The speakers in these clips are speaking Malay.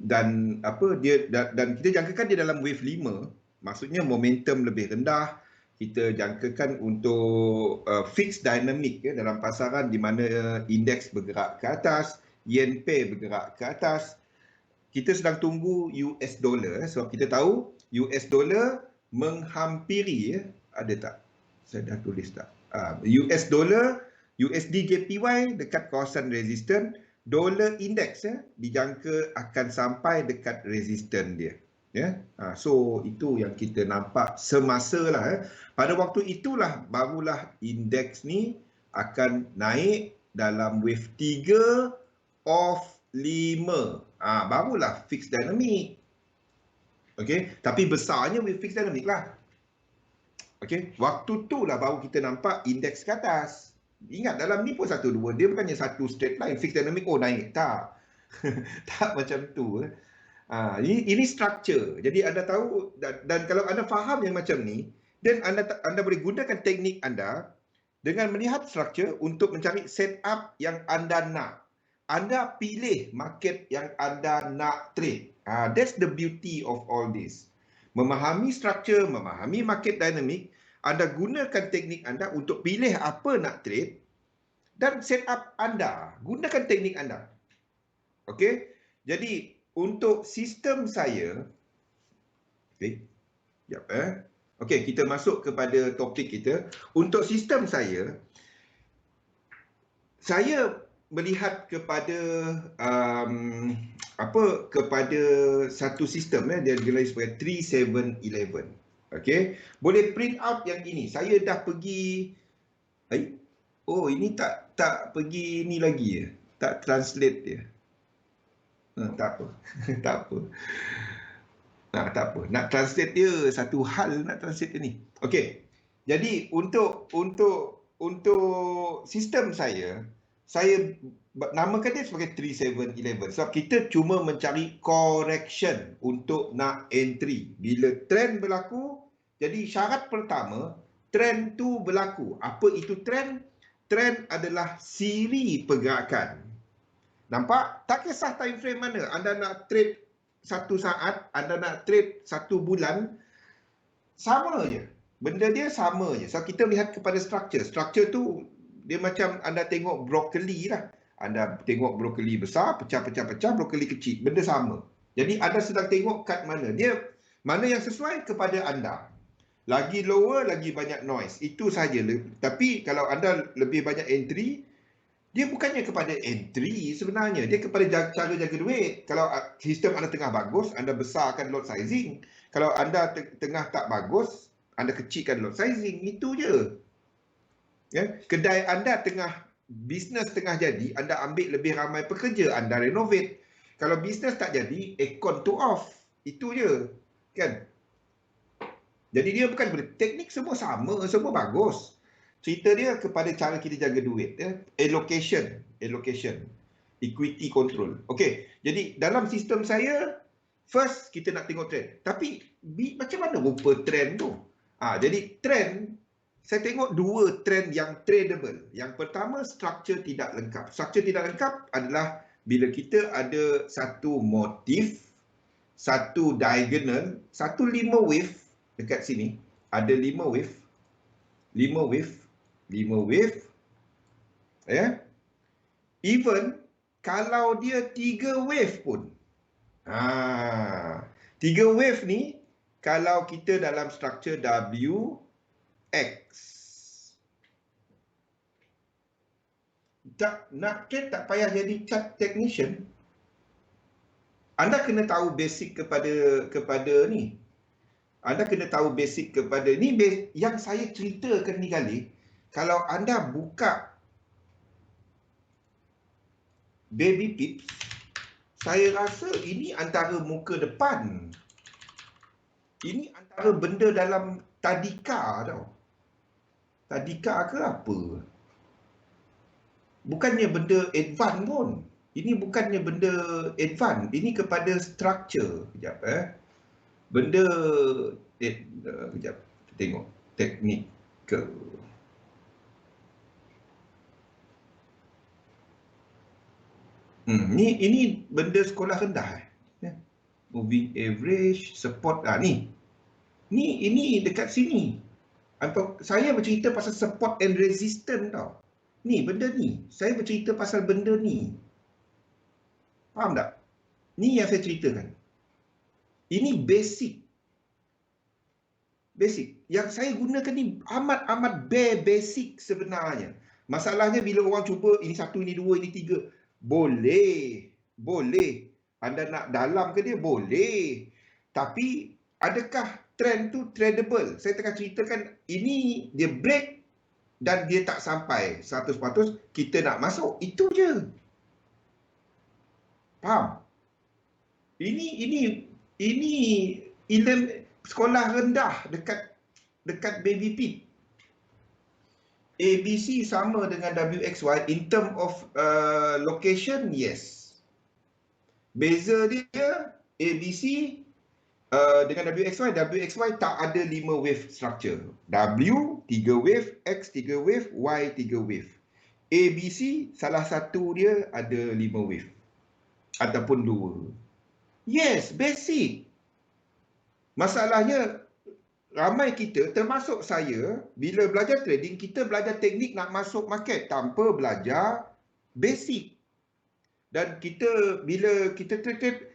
Dan apa dia dan kita jangkakan dia dalam wave 5, maksudnya momentum lebih rendah. Kita jangkakan untuk fixed dynamic dalam pasaran di mana indeks bergerak ke atas, yen pair bergerak ke atas. Kita sedang tunggu US dollar sebab kita tahu US dollar menghampiri ada tak? Saya dah tulis tak? US dollar, USD JPY dekat kawasan resisten, dollar index dijangka akan sampai dekat resisten dia. So itu yang kita nampak semasa lah. Pada waktu itulah barulah indeks ni akan naik dalam wave 3 of 5. Barulah fixed dynamic. Okey, tapi besarnya wave fixed dynamic lah. Okey, waktu tu lah baru kita nampak indeks ke atas. Ingat dalam ni pun 1 2, dia bukannya satu straight line fixed dynamic naik tak. Tak macam tu. Ini structure. Jadi anda tahu dan kalau anda faham yang macam ni, dan anda boleh gunakan teknik anda dengan melihat structure untuk mencari setup yang anda nak. Anda pilih market yang anda nak trade. That's the beauty of all this. Memahami structure, memahami market dynamic, anda gunakan teknik anda untuk pilih apa nak trade dan setup anda. Gunakan teknik anda. Okey? Jadi untuk sistem saya, okey, kita masuk kepada topik kita. Untuk sistem saya melihat kepada kepada satu sistem dia digelar sebagai 3711. Okey, boleh print out yang ini. Saya dah pergi ini tak pergi ni lagi tak translate dia. Tak apa. Tak apa. Tak apa. Nak translate dia satu hal, nak translate dia ni. Okey. Jadi untuk sistem saya namakan dia sebagai 3711 sebab kita cuma mencari correction untuk nak entry. Bila trend berlaku, jadi syarat pertama, trend tu berlaku. Apa itu trend? Trend adalah siri pergerakan. Nampak? Tak kisah time frame mana. Anda nak trade 1 saat, anda nak trade 1 bulan, sama je. Benda dia sama je. So kita lihat kepada structure. Structure tu dia macam anda tengok brokoli lah. Anda tengok brokoli besar, pecah-pecah-pecah, brokoli kecil. Benda sama. Jadi anda sedang tengok kat mana. Dia mana yang sesuai kepada anda. Lagi lower, lagi banyak noise. Itu saja. Tapi kalau anda lebih banyak entry, dia bukannya kepada entry sebenarnya. Dia kepada cara jaga duit. Kalau sistem anda tengah bagus, anda besarkan lot sizing. Kalau anda tengah tak bagus, anda kecilkan lot sizing. Itu je. Kedai anda bisnes tengah jadi, anda ambil lebih ramai pekerja, anda renovate. Kalau bisnes tak jadi, aircon tu off. Itu je. Kan? Jadi dia bukan teknik semua sama, semua bagus. Cerita dia kepada cara kita jaga duit. Allocation. Equity control. Okey. Jadi dalam sistem saya, first kita nak tengok trend. Tapi macam mana rupa trend tu? Jadi trend, saya tengok 2 trend yang tradable. Yang pertama, structure tidak lengkap. Structure tidak lengkap adalah bila kita ada satu motif, satu diagonal, satu 5 wave dekat sini. Ada 5 wave. 5 wave. Even kalau dia 3 wave pun. 3 wave ni kalau kita dalam struktur WX. Nak trade tak payah jadi chart technician. Anda kena tahu basic kepada ni. Anda kena tahu basic kepada ni yang saya ceritakan ni kali. Kalau anda buka baby pips, saya rasa ini antara muka depan. Ini antara benda dalam tadika tau. Tadika ke apa? Bukannya benda advance pun. Ini bukannya benda advance. Ini kepada structure. Kejap Benda kejap. Tengok teknik ke. Ini benda sekolah rendah. Moving average, support. Ini dekat sini. Saya bercerita pasal support and resistance tau. Ni benda ni. Saya bercerita pasal benda ni. Faham tak? Ni yang saya ceritakan. Ini basic. Basic. Yang saya gunakan ni amat bare basic sebenarnya. Masalahnya bila orang cuba ini satu, ini dua, ini tiga. Boleh. Boleh. Anda nak dalam ke dia? Boleh. Tapi adakah trend tu tradable? Saya tengah ceritakan ini dia break dan dia tak sampai 100% kita nak masuk. Itu je. Faham? Ini sekolah rendah dekat baby pit. ABC sama dengan WXY in term of location, yes. Beza dia ABC dengan WXY tak ada 5 wave structure. W 3 wave, X 3 wave, Y 3 wave. ABC salah satu dia ada 5 wave ataupun 2. Yes, basic. Masalahnya ramai kita termasuk saya bila belajar trading kita belajar teknik nak masuk market tanpa belajar basic. Dan kita bila kita trade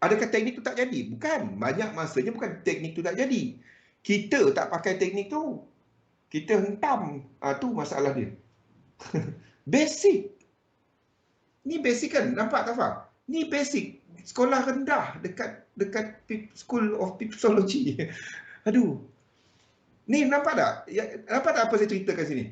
adakah teknik tu tak jadi? Bukan. Banyak masanya bukan teknik tu tak jadi. Kita tak pakai teknik tu. Kita hentam. Tu masalah dia. Basic. Ni basic kan? Nampak tak faham? Ni basic. Sekolah rendah dekat School of Pipsology. Aduh. Ni nampak tak? Nampak tak apa saya ceritakan sini?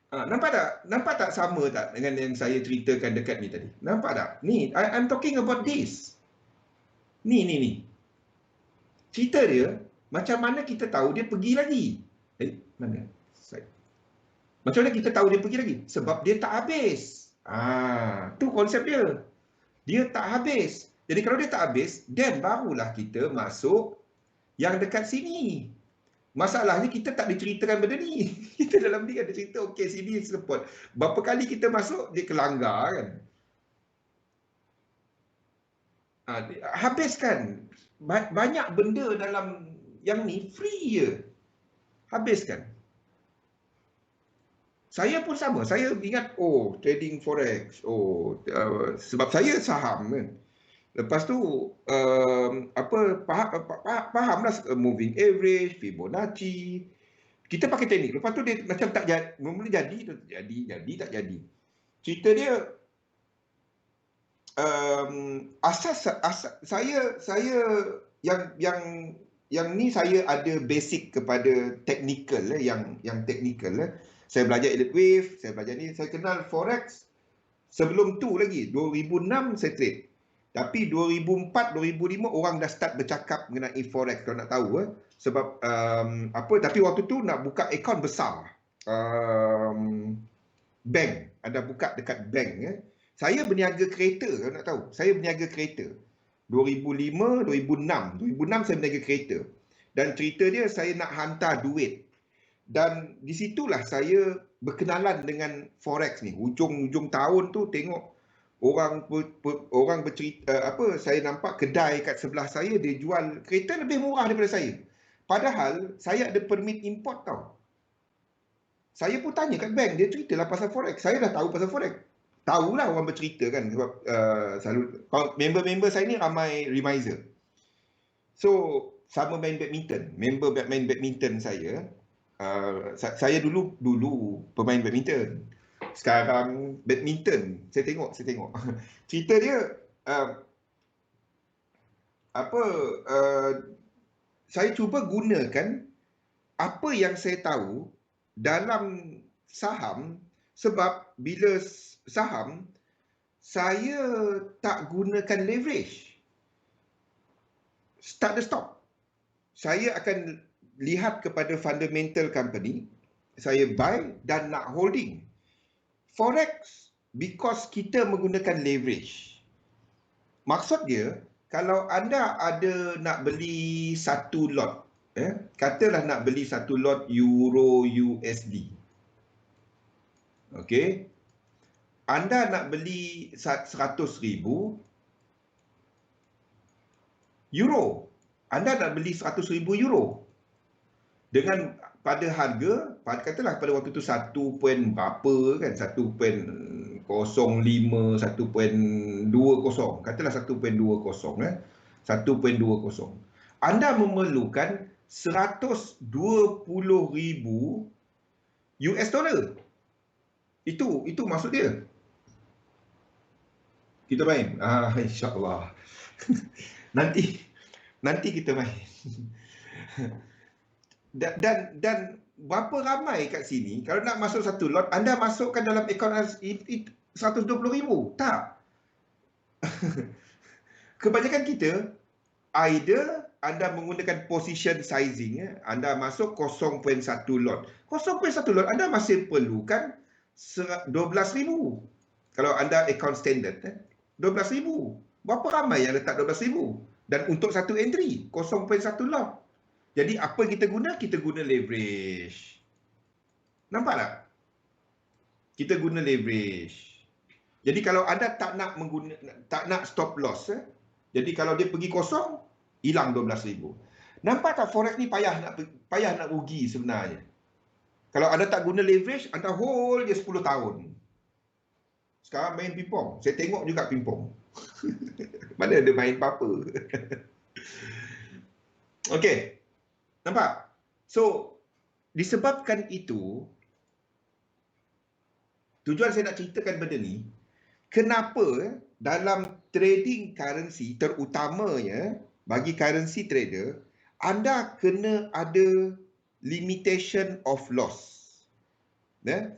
Nampak tak? Nampak tak sama tak dengan yang saya ceritakan dekat ni tadi? Nampak tak? Ni, I'm talking about this. Ni. Cerita dia, macam mana kita tahu dia pergi lagi? Mana? Macam mana kita tahu dia pergi lagi? Sebab dia tak habis. Tu konsep dia. Dia tak habis. Jadi kalau dia tak habis, then barulah kita masuk yang dekat sini. Masalahnya kita tak diceritakan benda ni. Kita dalam ni ada cerita, okey sini support. Berapa kali kita masuk, dia kelanggar kan. Habiskan. Banyak benda dalam yang ni free je. Habiskan. Saya pun sama. Saya ingat, trading forex. Sebab saya saham kan. Lepas tu, fahamlah moving average, Fibonacci. Kita pakai teknik. Lepas tu dia macam tak jadi. Mula jadi, tak jadi. Cerita dia, asas saya yang ni saya ada basic kepada technical yang technical. Saya belajar elite wave, saya belajar ni, saya kenal forex sebelum tu lagi. 2006 saya trade. Tapi 2004, 2005 orang dah start bercakap mengenai forex, kalau nak tahu. Sebab tapi waktu tu nak buka akaun besar. Bank, ada buka dekat bank. Saya berniaga kereta, kalau nak tahu. Saya berniaga kereta. 2005, 2006. 2006 saya berniaga kereta. Dan cerita dia, saya nak hantar duit. Dan disitulah saya berkenalan dengan forex ni. Hujung tahun tu tengok orang bercerita, saya nampak kedai kat sebelah saya dia jual kereta lebih murah daripada saya. Padahal saya ada permit import tau. Saya pun tanya kat bank, dia ceritalah pasal forex. Saya dah tahu pasal forex. Tahulah orang bercerita kan, sebab selalu member-member saya ni ramai remiser. So sama main badminton. Member main badminton saya. Saya dulu pemain badminton. Sekarang badminton. Saya tengok. Cerita dia saya cuba gunakan apa yang saya tahu dalam saham, sebab bila saham saya tak gunakan leverage. Start the stop. Saya akan lihat kepada fundamental company, saya buy dan nak holding. Forex, because kita menggunakan leverage. Maksud dia, kalau anda ada nak beli satu lot, katalah nak beli satu lot Euro USD. Okey. Anda nak beli 100,000 euro. Anda nak beli 100,000 euro. Dengan pada harga, katalah pada waktu tu 1 point berapa kan, 1.05, 1.20, katalah 1.20 1.20. Anda memerlukan 120,000 US dollar. Itu maksud dia. Kita main. InsyaAllah. nanti kita main. Dan berapa ramai kat sini, kalau nak masuk satu lot, anda masukkan dalam akaun 120,000. Tak. Kebanyakan kita, either anda menggunakan position sizing, anda masuk 0.1 lot. 0.1 lot, anda masih perlukan 12,000. Kalau anda akaun standard, 12,000. Berapa ramai yang letak 12,000? Dan untuk satu entry, 0.1 lot. Jadi apa kita guna? Kita guna leverage. Nampak tak? Kita guna leverage. Jadi kalau anda tak nak stop loss, jadi kalau dia pergi kosong, hilang 12,000. Nampak tak forex ni payah nak rugi sebenarnya. Kalau anda tak guna leverage, anda hold je 10 tahun. Sekarang main pingpong. Saya tengok juga pingpong. Mana ada main apa-apa. Okey. Nampak? So, disebabkan itu, tujuan saya nak ceritakan benda ni, kenapa dalam trading currency, terutamanya bagi currency trader, anda kena ada limitation of loss. Dan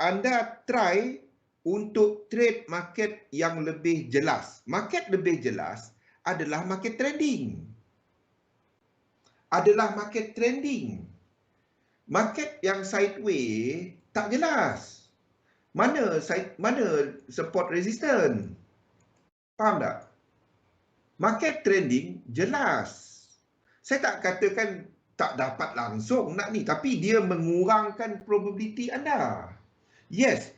anda try untuk trade market yang lebih jelas. Market lebih jelas adalah market trading. Market yang sideways tak jelas. Mana support resistance? Faham tak? Market trending jelas. Saya tak katakan tak dapat langsung nak ni, tapi dia mengurangkan probability anda. Yes,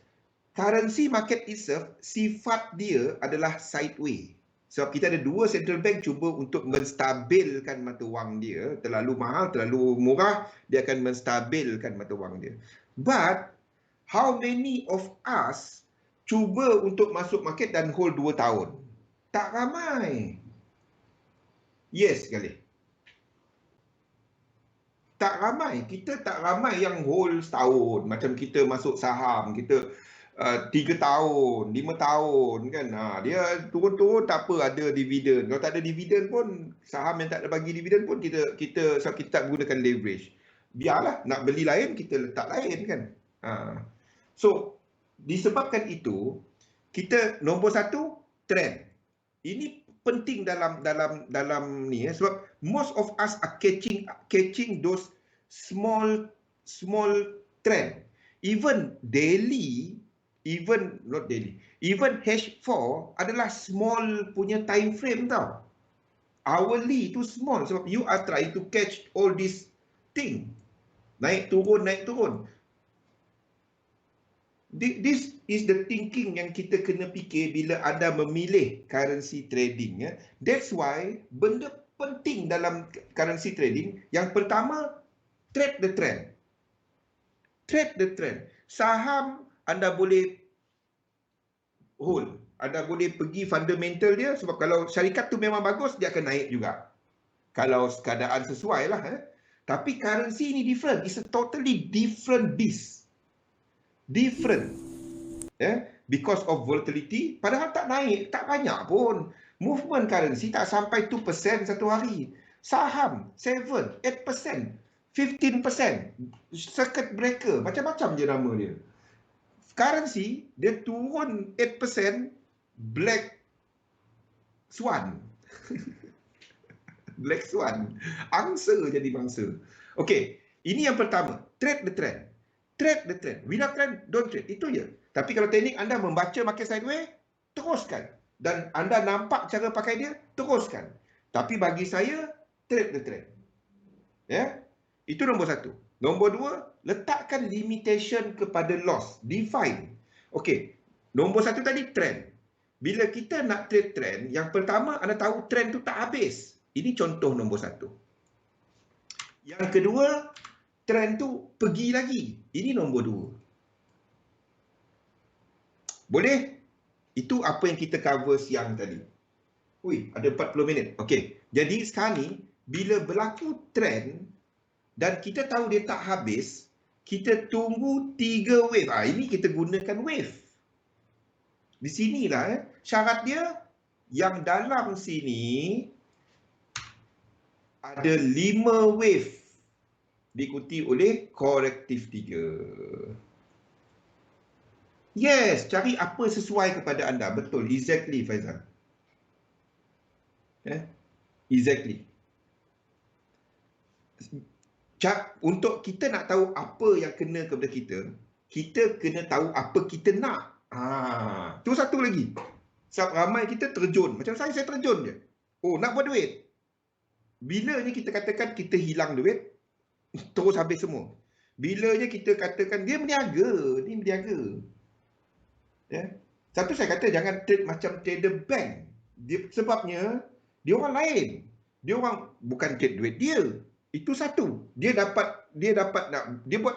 currency market itself, sifat dia adalah sideways. Sebab kita ada dua central bank cuba untuk menstabilkan mata wang dia. Terlalu mahal, terlalu murah, dia akan menstabilkan mata wang dia. But, how many of us cuba untuk masuk market dan hold 2 tahun? Tak ramai. Yes sekali. Tak ramai. Kita tak ramai yang hold setahun. Macam kita masuk saham, kita 3 tahun, 5 tahun kan. Dia turun-turun tak apa, ada dividen. Kalau tak ada dividen pun, saham yang tak ada bagi dividen pun kita tak gunakan leverage. Biarlah, nak beli lain, kita letak lain kan. So, disebabkan itu, kita nombor satu, trend. Ini penting dalam ni sebab most of us are catching those small trend. Even H4 adalah small punya time frame tau. Hourly tu small sebab you are trying to catch all this thing. Naik turun. This is the thinking yang kita kena fikir bila anda memilih currency trading. That's why benda penting dalam currency trading, yang pertama, trade the trend. Saham anda boleh hold. Anda boleh pergi fundamental dia, sebab kalau syarikat tu memang bagus, dia akan naik juga. Kalau keadaan sesuai lah. Tapi currency ni different. It's a totally different beast. Because of volatility, padahal tak naik, tak banyak pun. Movement currency tak sampai 2% satu hari. Saham 7, 8%, 15%, circuit breaker, macam-macam je nama dia. Currency, dia turun 8%, black swan. Black swan. Angsa jadi bangsa. Okey, ini yang pertama. Trade the trend. Without trend, don't trade. Itu je. Tapi kalau teknik anda membaca market sideways, teruskan. Dan anda nampak cara pakai dia, teruskan. Tapi bagi saya, trade the trend. Itu nombor satu. Nombor 2, letakkan limitation kepada loss. Define. Okey. Nombor 1 tadi trend. Bila kita nak trade trend, yang pertama anda tahu trend tu tak habis. Ini contoh nombor 1. Yang kedua, trend tu pergi lagi. Ini nombor 2. Boleh? Itu apa yang kita cover siang tadi. Ui, ada 40 minit. Okey. Jadi sekarang ni, bila berlaku trend dan kita tahu dia tak habis, kita tunggu 3 wave. Ini kita gunakan wave. Di sinilah syarat dia, yang dalam sini ada 5 wave diikuti oleh korektif 3. Yes, cari apa sesuai kepada anda. Betul, exactly Faizal. Exactly. Untuk kita nak tahu apa yang kena kepada kita, kita kena tahu apa kita nak. Tu satu lagi. Sebab ramai kita terjun. Macam saya terjun je. Oh, nak buat duit. Bilanya kita katakan kita hilang duit, terus habis semua. Bilanya kita katakan dia berniaga, ni berniaga. Ya. Satu saya kata jangan trade macam trader bank. Sebabnya dia orang lain. Dia orang bukan trade duit dia. Itu satu. Dia buat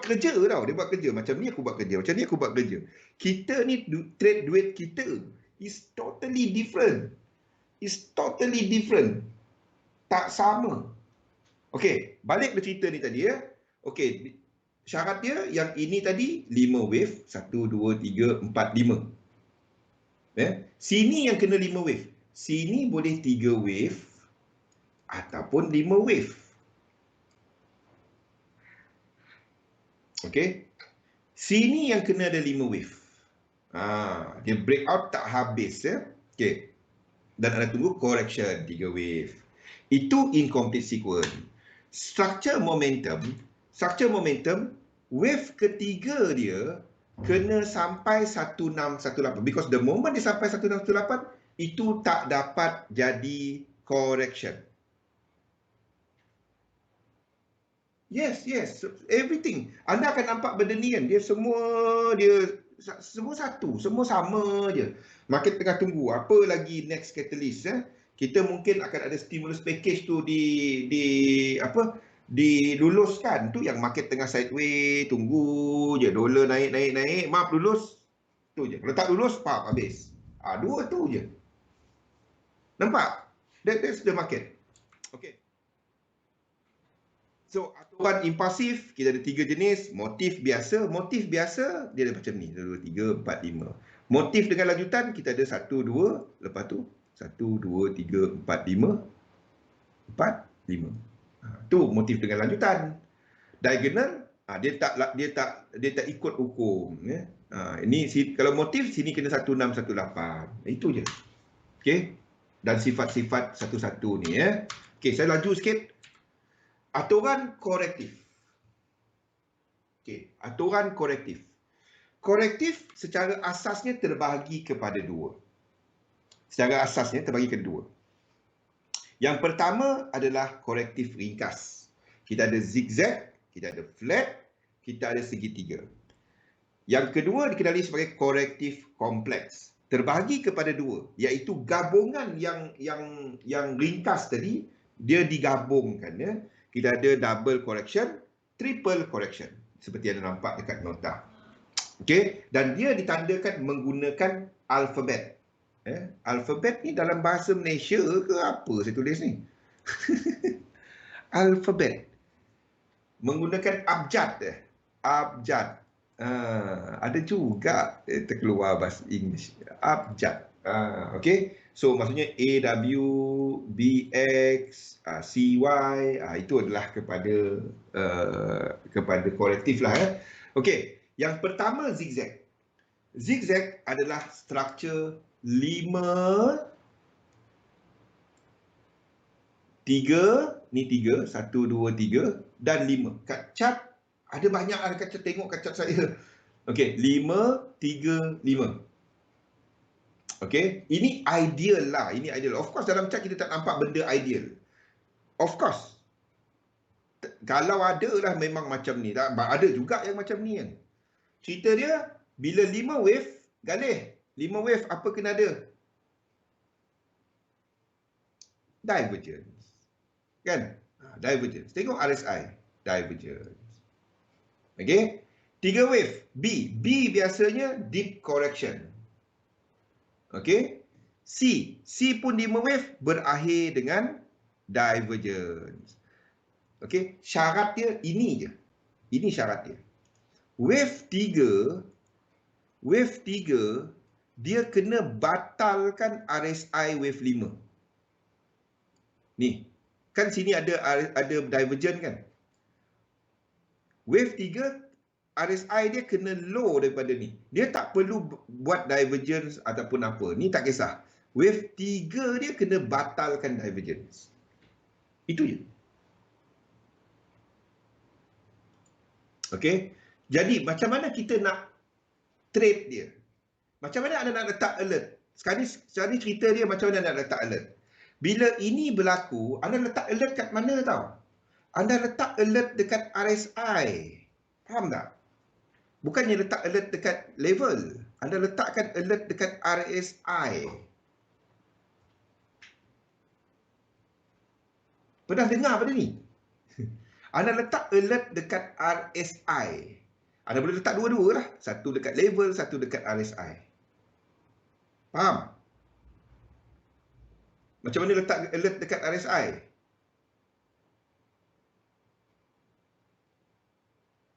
kerja tau. Dia buat kerja. Macam ni aku buat kerja. Macam ni aku buat kerja. Kita ni trade duit kita. It's totally different. It's totally different. Tak sama. Okey, balik ke cerita ni tadi ya. Okey, syarat dia yang ini tadi 5 wave. 1, 2, 3, 4, 5. Sini yang kena 5 wave. Sini boleh 3 wave ataupun 5 wave. Okey. Sini yang kena ada 5 wave. Dia breakout tak habis ya. Okey. Dan anda tunggu correction 3 wave. Itu incomplete sequence. Structure momentum, wave ketiga dia kena sampai 1618. Because the moment dia sampai 1618, itu tak dapat jadi correction. Yes, everything. Anda akan nampak benda ni kan, dia semua satu, semua sama je. Market tengah tunggu apa lagi next catalyst Kita mungkin akan ada stimulus package tu diluluskan. Tu yang market tengah sideways, tunggu je dolar naik, maaf lulus. Tu je. Kalau tak lulus, habis. Dua tu je. Nampak? That's the market. Okay. So, aturan impulsif, kita ada 3 jenis. Motif biasa dia ada macam ni. 1, 2, 3, 4, 5. Motif dengan lanjutan, kita ada 1, 2. Lepas tu, 1, 2, 3, 4, 5. 4, 5. Tu motif dengan lanjutan. Diagonal, dia tak ikut hukum. Ini kalau motif, sini kena 1618. Itu je. Okay. Dan sifat-sifat satu-satu ni. Okay, saya laju sikit. Aturan korektif. Okey, aturan korektif. Korektif secara asasnya terbahagi kepada 2. Secara asasnya terbahagi kepada 2. Yang pertama adalah korektif ringkas. Kita ada zigzag, kita ada flat, kita ada segitiga. Yang kedua dikenali sebagai korektif kompleks. Terbahagi kepada 2, iaitu gabungan yang ringkas tadi, dia digabungkan ya. Kita ada double correction, triple correction. Seperti yang anda nampak dekat nota. Okey, dan dia ditandakan menggunakan alfabet. Alfabet ni dalam bahasa Malaysia ke apa saya tulis ni? Alfabet. Menggunakan abjad. Abjad. Ada juga terkeluar bahasa English. Abjad. Okey. So maksudnya A, W, B, X, C, Y, itu adalah kepada korektif lah. Okey, yang pertama zigzag. Zigzag adalah struktur 5, 3, ni 3, 1, 2, 3 dan 5. Kat chart ada banyak lah kat chart, tengok kat chart saya. Okey, 5, 3, 5. Okey, ini ideal lah, ini ideal. Of course dalam chart kita tak nampak benda ideal. Of course. kalau ada lah memang macam ni. Ada juga yang macam ni kan. Cerita dia, bila 5 wave, Galih, 5 wave apa kena ada? Divergence. Kan? Divergence. Tengok RSI. Divergence. Okay? 3 wave, B. B biasanya deep correction. Okay? C. C pun 5 wave berakhir dengan divergence. Okay? Syarat dia ini je. Ini syarat dia. Wave 3, dia kena batalkan RSI wave 5. Ni. Kan sini ada divergent kan? Wave 3, RSI dia kena low daripada ni. Dia tak perlu buat divergence ataupun apa. Ni tak kisah. Wave 3 dia kena batalkan divergence. Itu je. Okey. Jadi macam mana kita nak trade dia? Macam mana anda nak letak alert? Sekarang ni cerita dia macam mana nak letak alert. Bila ini berlaku, anda letak alert kat mana tau? Anda letak alert dekat RSI. Faham tak? Bukannya letak alert dekat level. Anda letakkan alert dekat RSI. Pernah dengar pada ni? Anda letak alert dekat RSI. Anda boleh letak dua-dua lah. Satu dekat level, satu dekat RSI. Faham? Macam mana letak alert dekat RSI?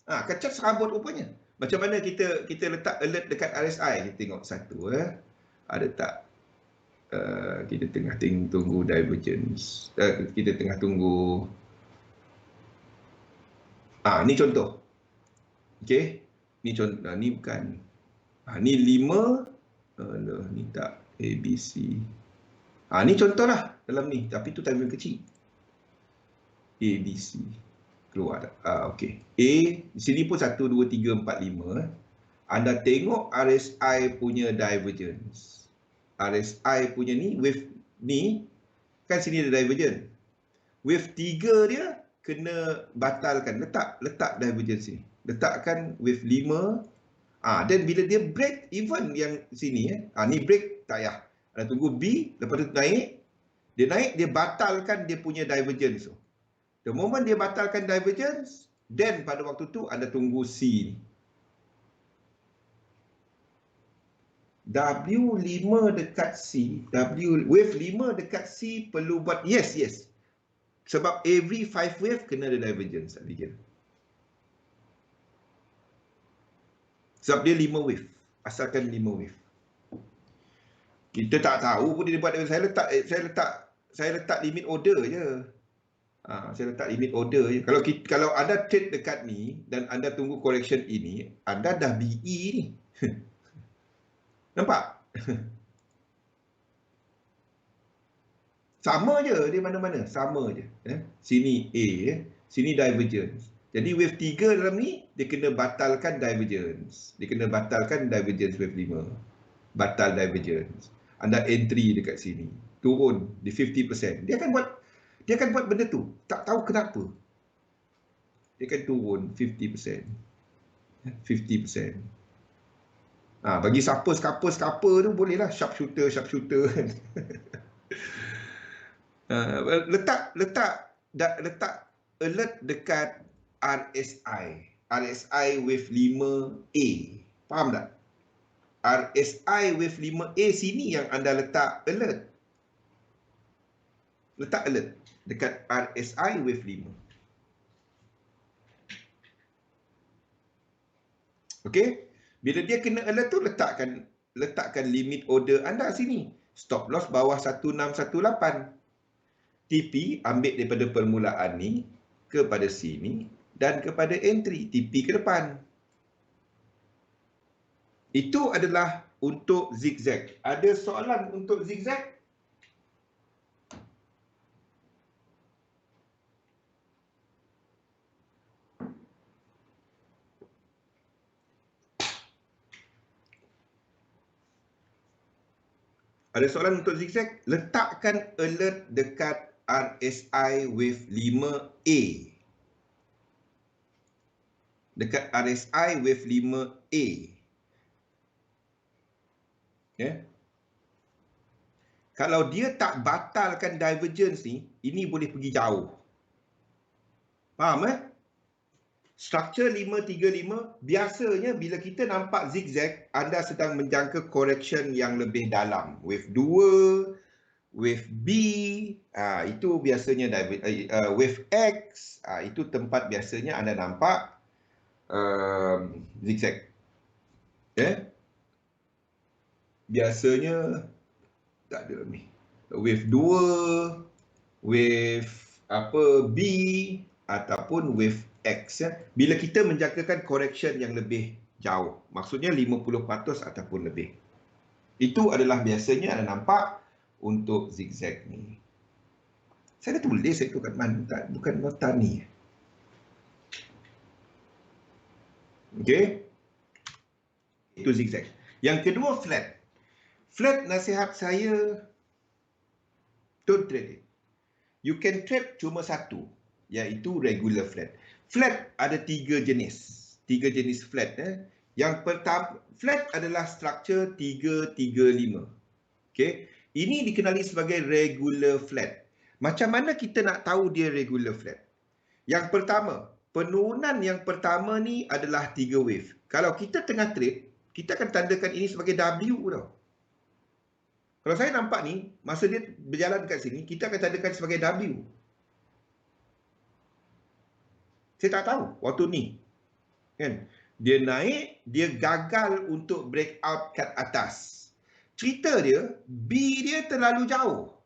Kecap serabut rupanya. Macam mana kita letak alert dekat RSI? Kita tengok satu. Ada tak? Kita tengah tunggu divergence. Kita tengah tunggu. Ni contoh. Okey. Ni contoh. Ni bukan. Ni 5. Ni tak. ABC. Ni contoh lah dalam ni. Tapi tu time kecil. ABC. Keluar tak? Okey. A. Di sini pun 1, 2, 3, 4, 5. Anda tengok RSI punya divergence. RSI punya ni, wave ni. Kan sini ada divergence. Wave 3 dia kena batalkan. Letak divergence ni. Letakkan wave 5. Dan bila dia break, even yang sini. Ni break, tak payah. Anda tunggu B. Lepas tu naik. Dia naik, dia batalkan dia punya divergence tu. The moment dia batalkan divergence, then pada waktu tu anda tunggu C ni. W5 dekat C, wave 5 dekat C perlu buat yes. Sebab every 5 wave kena ada divergence. Sebab dia 5 wave. Asalkan 5 wave. Kita tak tahu pun dia buat. Saya letak limit order je. Saya letak limit order je. Kalau anda trade dekat ni dan anda tunggu correction ini, anda dah BE ni. Nampak? Sama je di mana-mana, sama je. Sini A, sini divergence. Jadi wave 3 dalam ni dia kena batalkan divergence. Dia kena batalkan divergence wave 5. Batal divergence. Anda entry dekat sini, turun di 50%. Dia akan buat benda tu. Tak tahu kenapa. Dia akan turun 50%. 50%. Bagi scalper tu bolehlah sharpshooter kan. Letak alert dekat RSI wave 5A. Faham tak? RSI wave 5A sini yang anda letak alert. Letak alert dekat RSI wave 5. Okey? Bila dia kena alert tu, letakkan limit order anda sini. Stop loss bawah 1618. TP ambil daripada permulaan ni kepada sini dan kepada entry TP ke depan. Itu adalah untuk zigzag. Ada soalan untuk zigzag? Ada soalan untuk zigzag? Letakkan alert dekat RSI wave 5A. dekat RSI wave 5A. Ya. Kalau dia tak batalkan divergence ni, ini boleh pergi jauh. Faham Struktur 535, biasanya bila kita nampak zigzag, anda sedang menjangka correction yang lebih dalam. Wave 2, wave B, itu biasanya wave X, itu tempat biasanya anda nampak zigzag. Biasanya tak ada ni. Wave 2, wave B ataupun wave X bila kita menjangkakan correction yang lebih jauh, maksudnya 50% ataupun lebih. Itu adalah biasanya anda nampak untuk zigzag ni. Saya dah tulis itu kat mana, bukan nota ni. Okey. Itu zigzag. Yang kedua flat. Flat, nasihat saya, don't trade it. You can trade cuma satu, iaitu regular flat. Flat ada tiga jenis flat. Yang pertama, flat adalah struktur 335. Okay. Ini dikenali sebagai regular flat. Macam mana kita nak tahu dia regular flat? Yang pertama, penurunan yang pertama ni adalah 3 wave. Kalau kita tengah trade, kita akan tandakan ini sebagai W tau. Kalau saya nampak ni, masa dia berjalan dekat sini, kita akan tandakan sebagai W. Saya tak tahu waktu ni. Kan? Dia naik, dia gagal untuk breakout kat atas. Cerita dia, B dia terlalu jauh.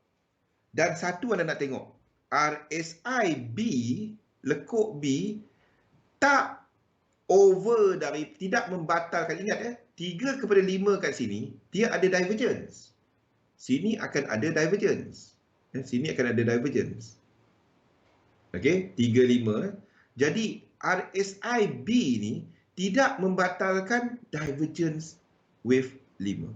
Dan satu anda nak tengok, RSI B, lekuk B, tak over dari, tidak membatalkan. Ingat 3 kepada 5 kat sini, dia ada divergence. Sini akan ada divergence. Sini akan ada divergence. Okey, 3-5. Jadi RSI B ni tidak membatalkan divergence wave 5.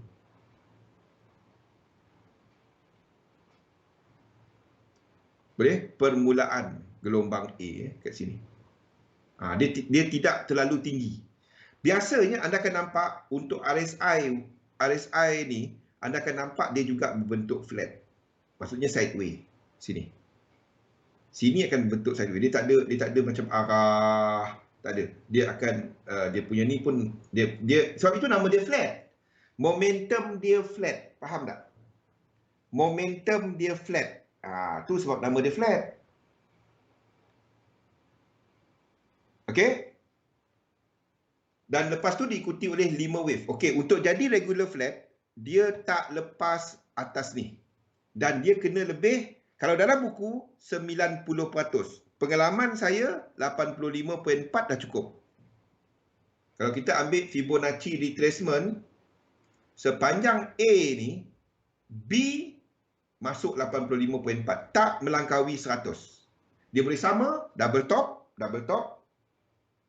Boleh? Permulaan gelombang A kat sini. Dia tidak terlalu tinggi. Biasanya anda akan nampak untuk RSI ni, anda akan nampak dia juga berbentuk flat. Maksudnya sideways. Sini. Sini akan bentuk sideways. Dia tak ada macam arah, tak ada. Dia akan dia punya ni pun dia sebab itu nama dia flat. Momentum dia flat. Faham tak? Momentum dia flat. Tu sebab nama dia flat. Okey? Dan lepas tu diikuti oleh 5 wave. Okey, untuk jadi regular flat, dia tak lepas atas ni. Dan dia kena lebih, kalau dalam buku 90%. Pengalaman saya 85.4 dah cukup. Kalau kita ambil Fibonacci retracement, sepanjang A ni, B masuk 85.4. Tak melangkaui 100. Dia boleh sama, double top,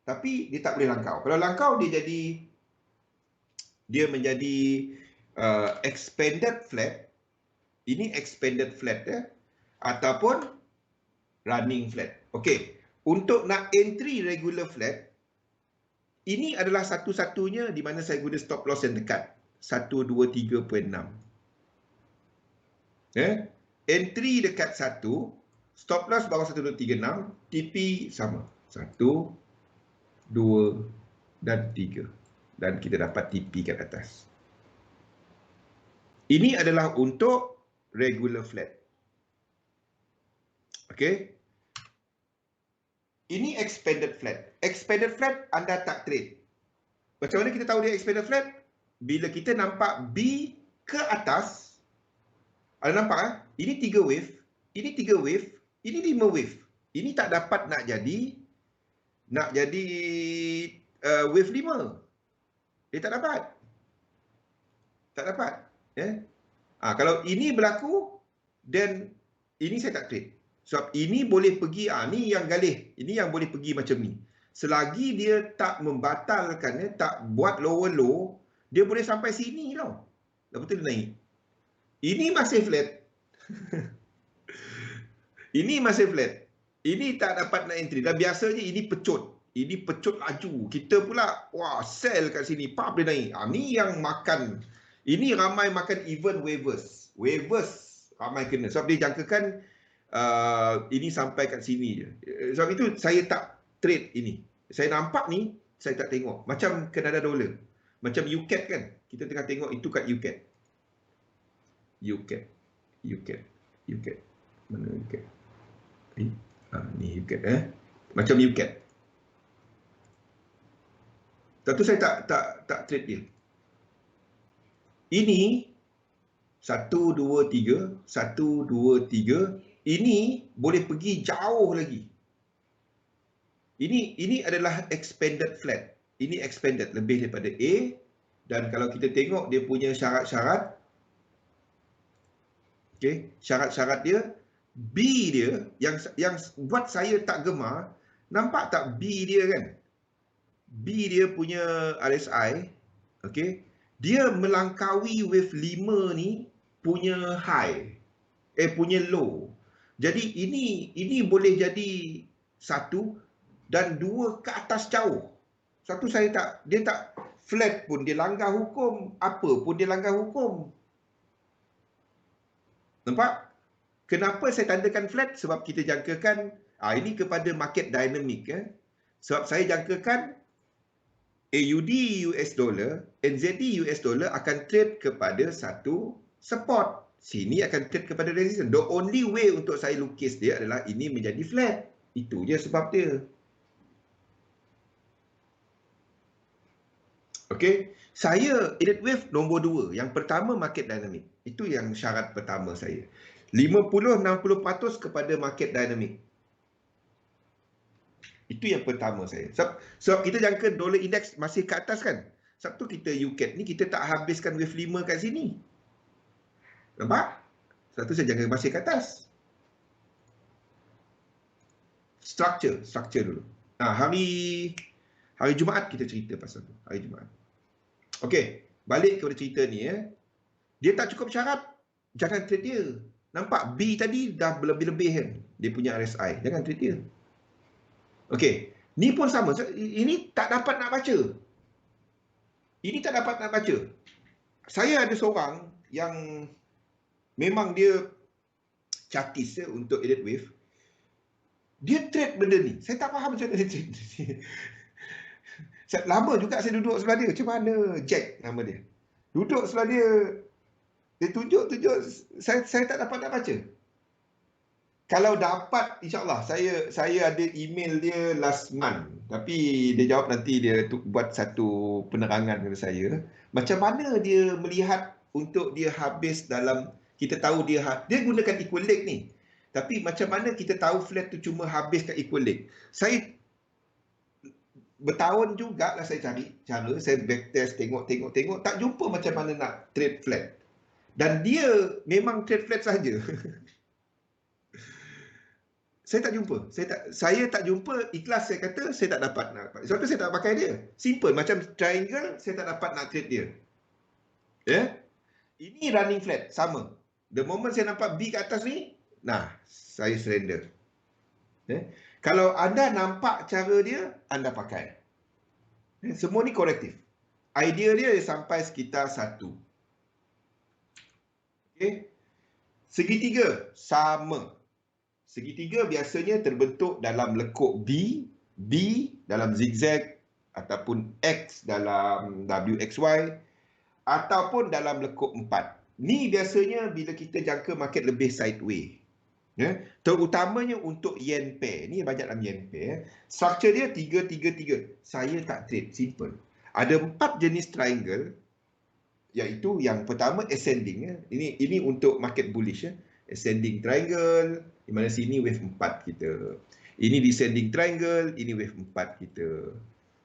tapi dia tak boleh langkau. Kalau langkau dia menjadi expanded flat. Ini expanded flat ataupun running flat. Okey, untuk nak entry regular flat, ini adalah satu-satunya di mana saya guna stop loss yang dekat 123.6. Entry dekat 1, stop loss bawah 136, TP sama 1, 2 dan 3. Dan kita dapat TP kat atas. Ini adalah untuk regular flat. Okey. Ini expanded flat. Expanded flat anda tak trade. Macam mana kita tahu dia expanded flat? Bila kita nampak B ke atas, anda nampak ini 3 wave, ini 3 wave, ini 5 wave. Ini tak dapat nak jadi wave 5. Dia tak dapat. Tak dapat. Kalau ini berlaku, then ini saya tak trade. Sebab ini boleh pergi, ni yang galih. Ini yang boleh pergi macam ni. Selagi dia tak membatalkan, tak buat lower low, dia boleh sampai sini tau. Lepas tu dia naik. Ini masih flat. Ini masih flat. Ini tak dapat nak entry. Dan biasanya ini pecut. Ini pecut laju. Kita pula, wah, sell kat sini. Pap dia naik. Ni yang makan. Ini ramai makan even waivers. Waivers ramai kena. Sebab dia jangkakan ini sampai kat sini je. Sebab itu saya tak trade ini. Saya nampak ni, saya tak tengok. Macam Canada dollar. Macam UCAT kan. Kita tengah tengok itu kat UCAT. UCAT. Mana UCAT? Ni UCAT Macam UCAT. Tentu saya tak trade dia. Ini 1, 2, 3, 1, 2, 3. Ini boleh pergi jauh lagi. Ini adalah expanded flat. Ini expanded lebih daripada A. Dan kalau kita tengok dia punya syarat-syarat, okay, syarat-syarat dia, B dia yang buat saya tak gemar. Nampak tak B dia kan? B dia punya RSI, okay, dia melangkaui wave 5 ni punya high, punya low. Jadi ini boleh jadi 1 dan 2 ke atas jauh. Satu dia tak flat pun dia langgar hukum, apa pun dia langgar hukum. Nampak? Kenapa saya tandakan flat? Sebab kita jangkakan ini kepada market dynamic Sebab saya jangkakan AUD US dollar, NZD US dollar akan trade kepada satu support. Sini akan trade kepada resistance. The only way untuk saya lukis dia adalah ini menjadi flat. Itu je sebab dia. Okey, saya edit wave nombor 2. Yang pertama market dynamic. Itu yang syarat pertama saya. 50-60% kepada market dynamic. Itu yang pertama saya. Sebab kita jangka dollar index masih ke atas kan. Sebab tu kita UCAT ni kita tak habiskan wave 5 kat sini. Nampak? Sebab tu saya jangka masih ke atas. Structure dulu. Hari Jumaat kita cerita pasal tu. Hari Jumaat. Okey, balik kepada cerita ni Dia tak cukup syarat. Jangan trade dia. Nampak B tadi dah lebih-lebih kan. Dia punya RSI. Jangan trade dia. Okey, ni pun sama. Ini tak dapat nak baca. Saya ada seorang yang memang dia catis untuk edit wave. Dia trade benda ni. Saya tak faham macam mana dia trade. Lama juga saya duduk sebelah dia. Macam mana Jack nama dia. Duduk sebelah dia. Dia tunjuk. Saya tak dapat nak baca. Kalau dapat, insyaAllah, saya ada email dia last month. Tapi dia jawab nanti dia buat satu penerangan kepada saya. Macam mana dia melihat untuk dia habis dalam, kita tahu dia gunakan equal leg ni. Tapi macam mana kita tahu flat tu cuma habis kat equal leg. Saya bertahun jugalah saya cari cara, saya backtest, tengok, tak jumpa macam mana nak trade flat. Dan dia memang trade flat saja. Saya tak jumpa. Saya tak jumpa, ikhlas saya kata, saya tak dapat nak. Sebab tu saya tak pakai dia. Simple. Macam triangle, saya tak dapat nak trade dia. Ini running flat. Sama. The moment saya nampak B kat atas ni, saya surrender. Kalau anda nampak cara dia, anda pakai. Semua ni korektif. Idea dia sampai sekitar 1. Segitiga, sama. Segitiga biasanya terbentuk dalam lekuk B dalam zigzag ataupun X dalam WXY ataupun dalam lekuk 4. Ni biasanya bila kita jangka market lebih sideways. Terutamanya untuk yen pair. Ni banyak dalam yen pair. Structure dia 3-3-3. Saya tak trade, simple. Ada 4 jenis triangle, iaitu yang pertama ascending. Ini untuk market bullish. Ascending triangle, di mana sini wave 4 kita. Ini descending triangle, ini wave 4 kita.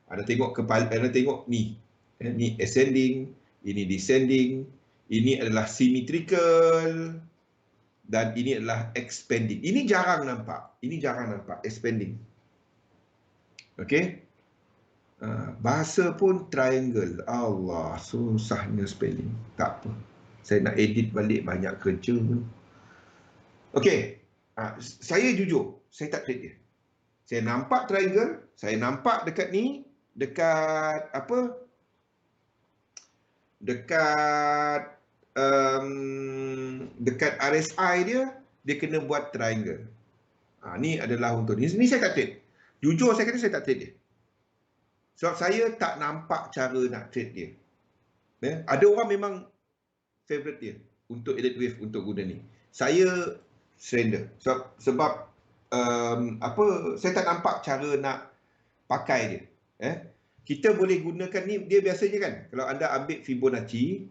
Anda tengok kepala, anda tengok ni. Ni ascending, ini descending, ini adalah symmetrical dan ini adalah expanding. Ini jarang nampak. Expanding. Okey. Bahasa pun triangle. Allah, susahnya spelling. Tak apa. Saya nak edit balik banyak kerja. Okey. Saya jujur, saya tak trade dia. Saya nampak triangle, saya nampak dekat ni, dekat apa? Dekat dekat RSI dia kena buat triangle. Ni adalah untuk ni. Ni saya tak trade. Jujur saya kata saya tak trade dia. Sebab saya tak nampak cara nak trade dia. Ada orang memang favorite dia untuk elite wave untuk guna ni. Saya surrender. Sebab saya tak nampak cara nak pakai dia. Kita boleh gunakan ni, dia biasanya kan, kalau anda ambil Fibonacci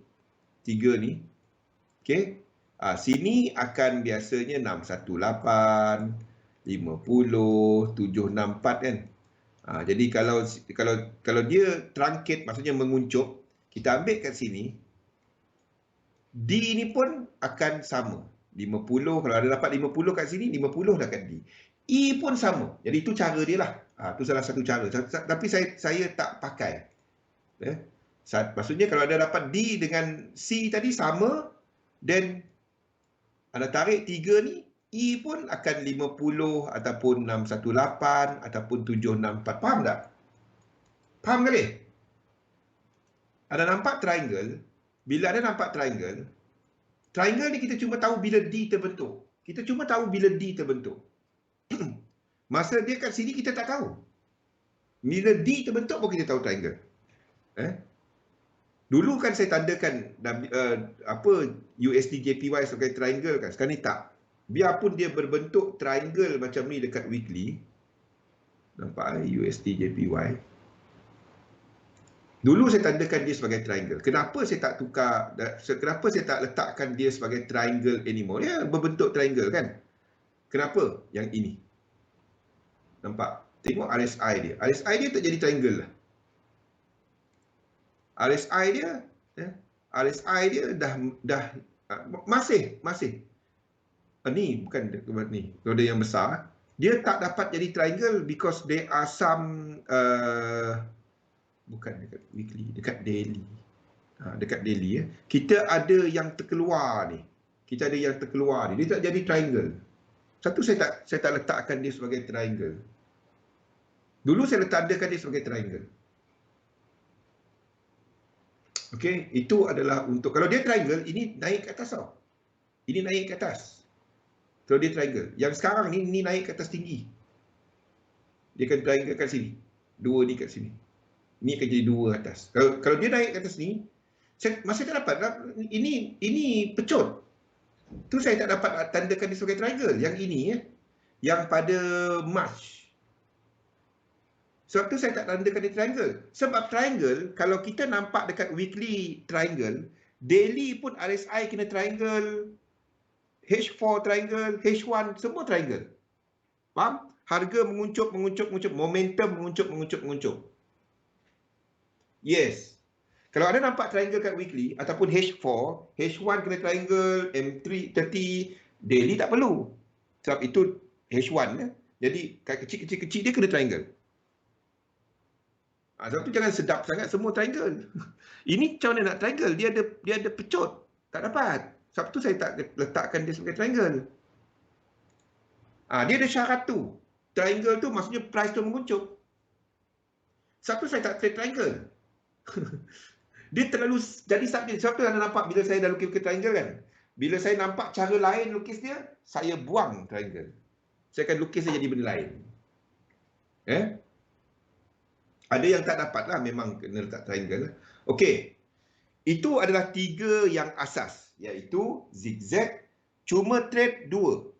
3 ni, okey. Sini akan biasanya 618, 50, 764 kan. Jadi kalau dia truncate, maksudnya menguncup, kita ambil kat sini, D ni pun akan sama. 50, kalau ada dapat 50 kat sini, 50 dah kat D. E pun sama. Jadi itu cara dia lah. Itu salah satu cara. Tapi saya tak pakai. Maksudnya kalau ada dapat D dengan C tadi sama, then anda tarik 3 ni, E pun akan 50 ataupun 618 ataupun 764. Faham tak? Faham kali? Anda nampak triangle. Bila anda nampak triangle, triangle ni kita cuma tahu bila D terbentuk. Kita cuma tahu bila D terbentuk. Masa dia kat sini kita tak tahu. Bila D terbentuk baru kita tahu triangle. Dulu kan saya tandakan USD JPY sebagai triangle kan. Sekarang ni tak. Biarpun dia berbentuk triangle macam ni dekat weekly. Nampak USD JPY. Dulu saya tandakan dia sebagai triangle. Kenapa saya tak tukar, kenapa saya tak letakkan dia sebagai triangle anymore? Dia berbentuk triangle kan. Kenapa? Yang ini. Nampak? Tengok RSI dia. RSI dia tak jadi triangle lah. RSI dia dah masih. Ni bukan ni. Kalau dia yang besar, dia tak dapat jadi triangle because there are some bukan dekat weekly, dekat daily. Dekat daily kita ada yang terkeluar ni. Dia tak jadi triangle. Satu saya tak letakkan dia sebagai triangle. Dulu saya letakkan dia sebagai triangle. Okey, itu adalah untuk kalau dia triangle, ini naik ke atas tau. Ini naik ke atas. Kalau dia triangle. Yang sekarang ni naik ke atas tinggi. Dia akan triangle kat sini. Dua ni kat sini. Ini akan jadi dua atas. Kalau dia naik ke atas ni, saya masih tak dapat. Ini pecut. Tu saya tak dapat tandakan dia sebagai triangle. Yang ini yang pada March. Sebab tu saya tak tandakan dia triangle. Sebab triangle, kalau kita nampak dekat weekly triangle, daily pun RSI kena triangle, H4 triangle, H1 semua triangle. Faham? Harga menguncup, momentum menguncup. Yes. Kalau anda nampak triangle kat weekly ataupun H4, H1 kena triangle, M3 30, daily tak perlu. Sebab itu H1 Jadi kat kecil dia kena triangle. Sebab tu jangan sedap sangat semua triangle. Ini macam mana nak triangle? Dia ada pecut. Tak dapat. Sebab tu saya tak letakkan dia sebagai triangle. Dia ada syarat tu. Triangle tu maksudnya price tu menguncup. Sebab tu saya tak trade triangle. Dia terlalu jadi subjek. Sebab tu anda nampak bila saya dah lukis triangle kan. Bila saya nampak cara lain lukis dia, saya buang triangle. Saya akan lukis dia jadi benda lain. Ada yang tak dapat lah, memang kena letak triangle. Okey. Itu adalah 3 yang asas. Iaitu zigzag. Cuma trade 2.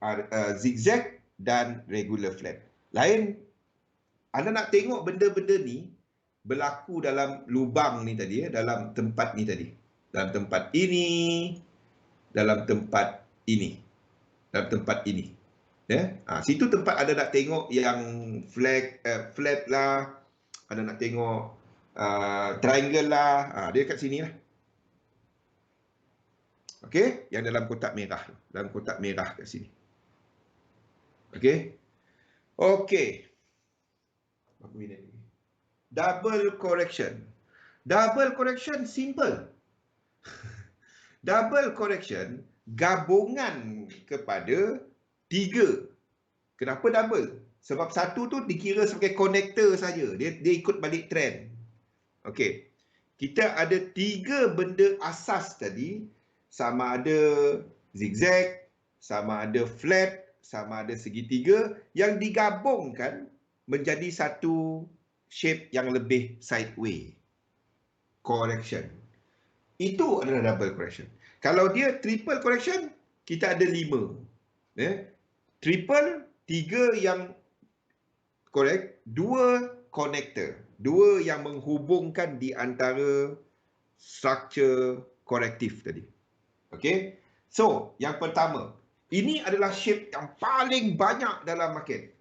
Zigzag dan regular flat. Lain, anda nak tengok benda-benda ni berlaku dalam lubang ni tadi. Dalam tempat ni tadi. Dalam tempat ini. Dalam tempat ini. Dalam tempat ini. Situ tempat anda nak tengok yang flat lah. Anda nak tengok triangle lah. Dia kat sini lah. Okey, yang dalam kotak merah. Dalam kotak merah kat sini. Okey. Berapa minit lagi? Double correction. Double correction simple. Double correction gabungan kepada 3. Kenapa double? Sebab satu tu dikira sebagai konektor saja. Dia ikut balik trend. Okey. Kita ada 3 benda asas tadi, sama ada zigzag, sama ada flat, sama ada segitiga, yang digabungkan menjadi satu shape yang lebih sideway. Correction. Itu adalah double correction. Kalau dia triple correction, kita ada 5. Triple, 3 yang correct, 2 connector. 2 yang menghubungkan di antara structure korektif tadi. Okey. So, yang pertama, ini adalah shape yang paling banyak dalam market.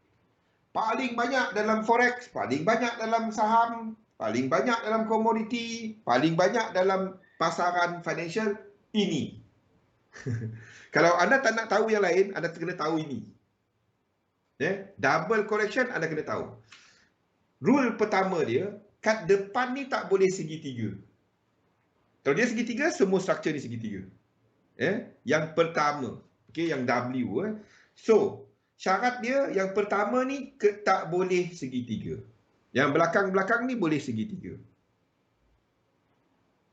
Paling banyak dalam forex, paling banyak dalam saham, paling banyak dalam komoditi, paling banyak dalam pasaran financial, ini. Kalau anda tak nak tahu yang lain, anda kena tahu ini. Double correction, anda kena tahu. Rule pertama dia, kat depan ni tak boleh segitiga. Kalau dia segitiga, semua struktur ni segitiga. Yang pertama, okay, yang W. So, syarat dia yang pertama ni tak boleh segitiga. Yang belakang-belakang ni boleh segitiga.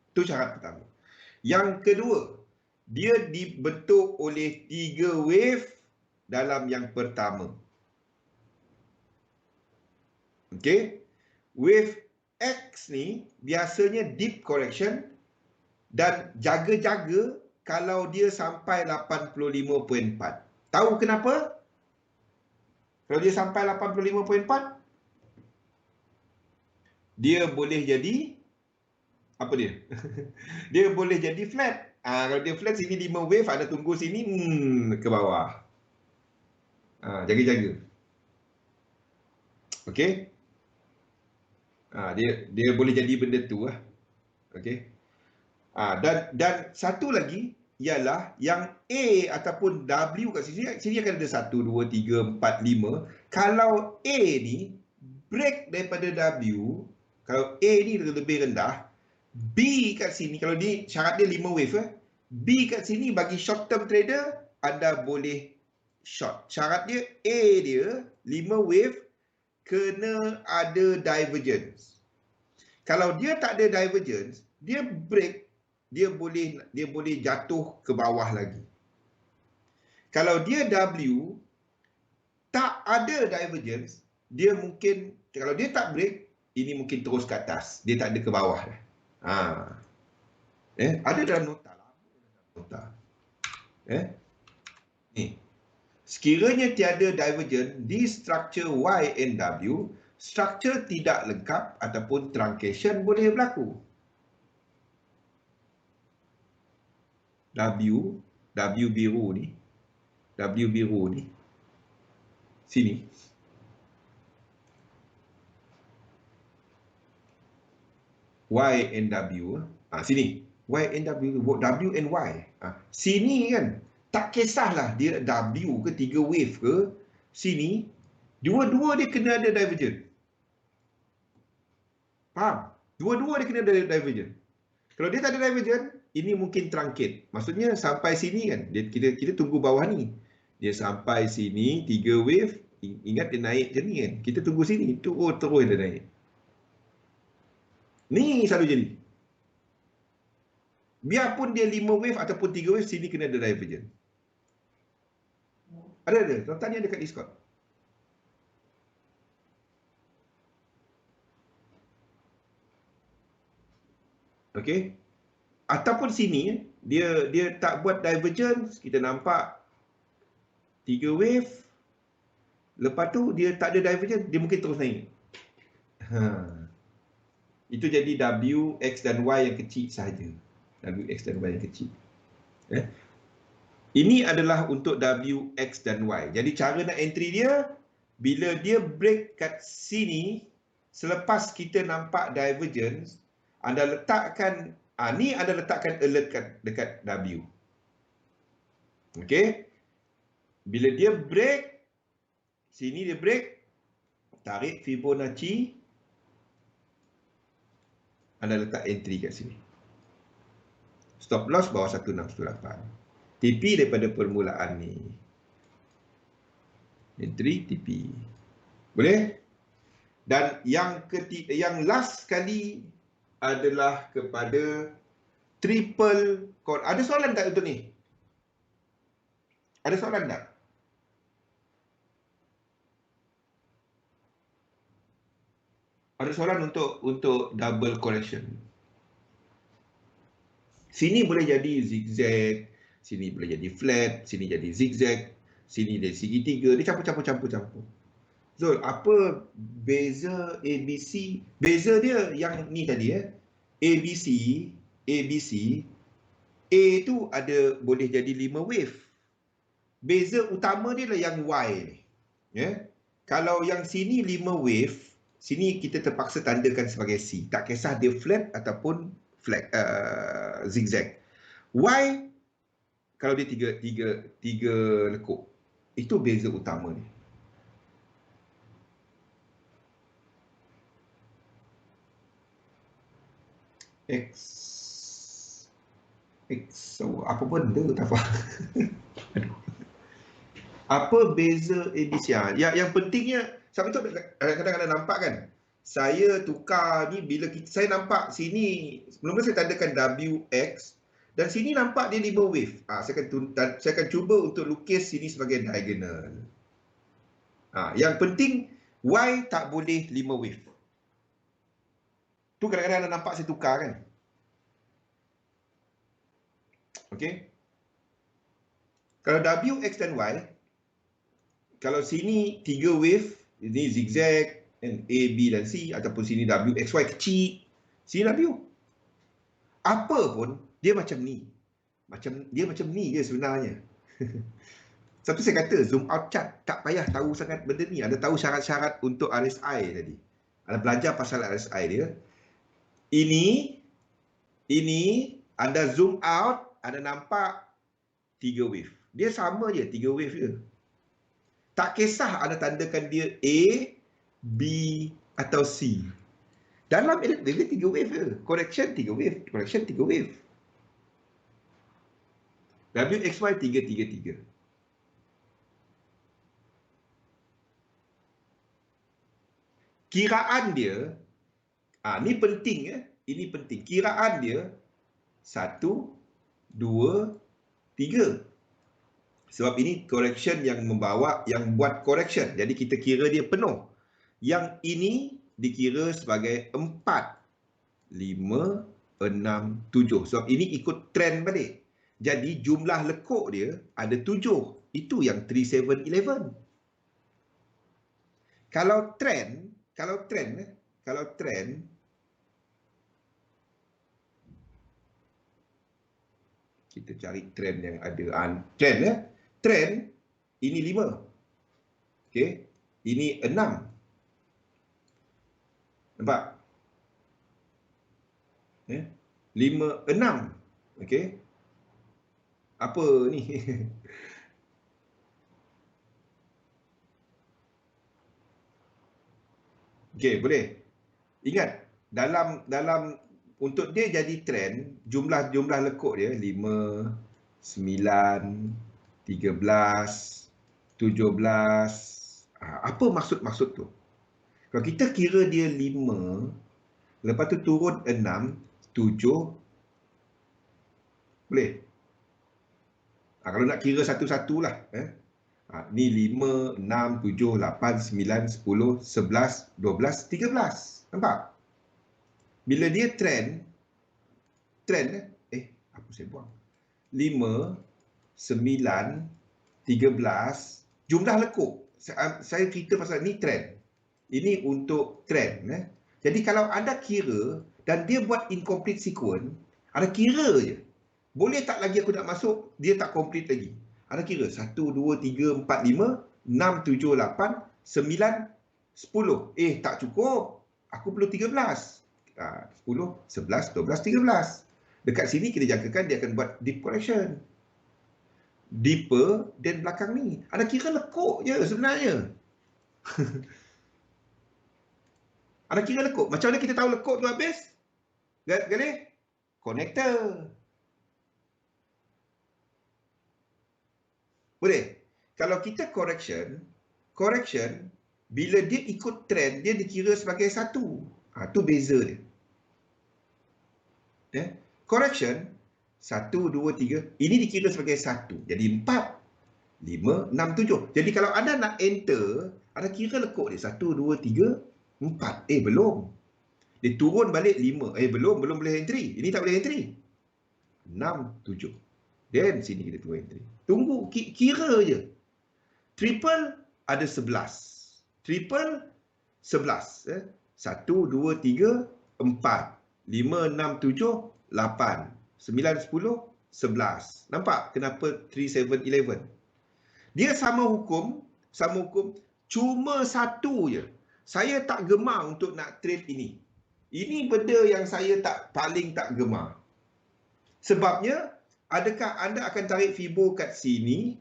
Itu syarat pertama. Yang kedua, dia dibentuk oleh 3 wave dalam yang pertama. Okey. Wave X ni biasanya deep correction dan jaga-jaga kalau dia sampai 85.4. Tahu kenapa? Kalau dia sampai 85.4, dia boleh jadi apa dia? Dia boleh jadi flat. Kalau dia flat, sini 5 wave, ada tunggu sini ke bawah. Jaga-jaga. Okey. Dia boleh jadi benda tu lah. Okey. Dan satu lagi ialah yang A ataupun W kat sini akan ada 1, 2, 3, 4, 5. Kalau A ni break daripada W, kalau A ni lebih rendah, B kat sini, kalau ni syarat dia 5 wave, B kat sini bagi short term trader, anda boleh short. Syarat dia A dia 5 wave kena ada divergence. Kalau dia tak ada divergence, dia break, dia boleh jatuh ke bawah lagi. Kalau dia W tak ada divergence, dia mungkin, kalau dia tak break, ini mungkin terus ke atas, dia tak ada ke bawah dah. Ada dalam nota lah. Ni. Sekiranya tiada divergence di struktur Y and W, struktur tidak lengkap ataupun truncation boleh berlaku. W biru ni. Sini. Y and W. Sini. Y and W and Y. Sini kan. Tak kisahlah dia W ke 3 wave ke. Sini. Dua-dua dia kena ada divergence. Faham? Dua-dua dia kena ada divergence. Kalau dia tak ada divergence, ini mungkin truncate. Maksudnya sampai sini kan. Kita tunggu bawah ni. Dia sampai sini, 3 wave. Ingat dia naik macam ni kan. Kita tunggu sini. Terus dia naik. Ni selalu jadi. Biarpun dia 5 wave ataupun 3 wave, sini kena ada divergence. Ada. Tuan tanya dekat Discord. Okey. Ataupun sini, dia tak buat divergence, kita nampak 3 wave. Lepas tu dia tak ada divergence, dia mungkin terus naik. Itu jadi W, X dan Y yang kecil sahaja. W, X dan Y yang kecil. Ini adalah untuk W, X dan Y. Jadi cara nak entry dia, bila dia break kat sini, selepas kita nampak divergence, anda letakkan, ni anda letakkan alert dekat W. Okey. Bila dia break, sini dia break, tarik Fibonacci, anda letak entry kat sini. Stop loss bawah 1618. TP daripada permulaan ni. Entry, TP. Boleh? Dan yang last sekali adalah kepada triple core. Ada soalan tak untuk ni? Ada soalan tak? Ada soalan untuk double correction. Sini boleh jadi zigzag, sini boleh jadi flat, sini jadi zigzag, sini dari segi tiga. Dia campur. Zul, apa beza ABC? Beza dia yang ni tadi ABC, ABC, A tu ada boleh jadi 5 wave. Beza utama dia lah yang Y ni. Ya. Kalau yang sini 5 wave, sini kita terpaksa tandakan sebagai C. Tak kisah dia flat ataupun flat zigzag. Y kalau dia tiga lekuk. Itu beza utama ni. So, apa benda tak faham. Apa beza ABC? Yang pentingnya, sampai tu kadang-kadang nampak kan, saya tukar ni bila saya nampak sini, mula-mula saya tandakan WX, dan sini nampak dia 5 wave. Saya akan cuba untuk lukis sini sebagai diagonal. Yang penting, Y tak boleh 5 wave. Tu kadang-kadang anda nampak saya tukar kan. Okey. Kalau W, X dan Y, kalau sini 3 wave, ini zigzag, A, B dan C, ataupun sini W, X, Y kecil, sini W. Apa pun, dia macam ni. Dia macam ni je sebenarnya. Satu saya kata, zoom out chart, tak payah tahu sangat benda ni. Anda tahu syarat-syarat untuk RSI tadi. Anda belajar pasal RSI dia. Ini, anda zoom out, anda nampak 3 wave. Dia sama je, 3 wave je. Tak kisah anda tandakan dia A, B atau C. Dalam elektrik dia 3 wave je. Correction 3 wave. Correction 3 wave. WXY 333. Kiraan dia, ni penting Ini penting. Kiraan dia 1, 2, 3. Sebab ini correction yang buat correction. Jadi kita kira dia penuh. Yang ini dikira sebagai 4, 5, 6, 7. Sebab ini ikut trend balik. Jadi jumlah lekuk dia ada 7. Itu yang 3711. Kalau trend, kita cari trend yang ada. Trend ini 5. Okey. Ini 6. Nampak? 5, 6. Okey. Apa ni? Okey, boleh. Ingat, dalam untuk dia jadi trend, jumlah lekuk dia 5, 9, 13, 17. Apa maksud tu? Kalau kita kira dia 5, lepas tu turun 6, 7, boleh? Kalau nak kira satu-satu lah. Ni 5, 6, 7, 8, 9, 10, 11, 12, 13. Nampak? Bila dia trend, apa saya buang? 5, 9, 13, jumlah lekuk. Saya cerita pasal ni trend. Ini untuk trend. Jadi kalau anda kira dan dia buat incomplete sequence, anda kira je. Boleh tak lagi aku nak masuk, dia tak complete lagi. Anda kira 1, 2, 3, 4, 5, 6, 7, 8, 9, 10. Tak cukup. Aku perlu 13. 10, 11, 12, 13. Dekat sini kita jangkakan dia akan buat deep correction. Deeper dan belakang ni. Anda kira lekuk je sebenarnya. Anda kira lekuk. Macam mana kita tahu lekuk tu habis? Galih? Connector. Boleh? Kalau kita correction Bila dia ikut trend, dia dikira sebagai satu. Tu beza dia. Correction, 1, 2, 3. Ini dikira sebagai satu. Jadi 4, 5, 6, 7. Jadi kalau anda nak enter, anda kira lekuk dia. 1, 2, 3, 4. Belum. Dia turun balik 5. Belum boleh entry. Ini tak boleh entry. 6, 7. Then sini kita tunggu entry. Tunggu, kira je. Triple ada 11. Triple 11. 1, 2, 3, 4. 5, 6, 7, 8. 9, 10, 11. Nampak kenapa 3, 7, 11? Dia sama hukum. Cuma satu je. Saya tak gemar untuk nak trade ini. Ini benda yang saya paling tak gemar. Sebabnya, adakah anda akan tarik Fibo kat sini?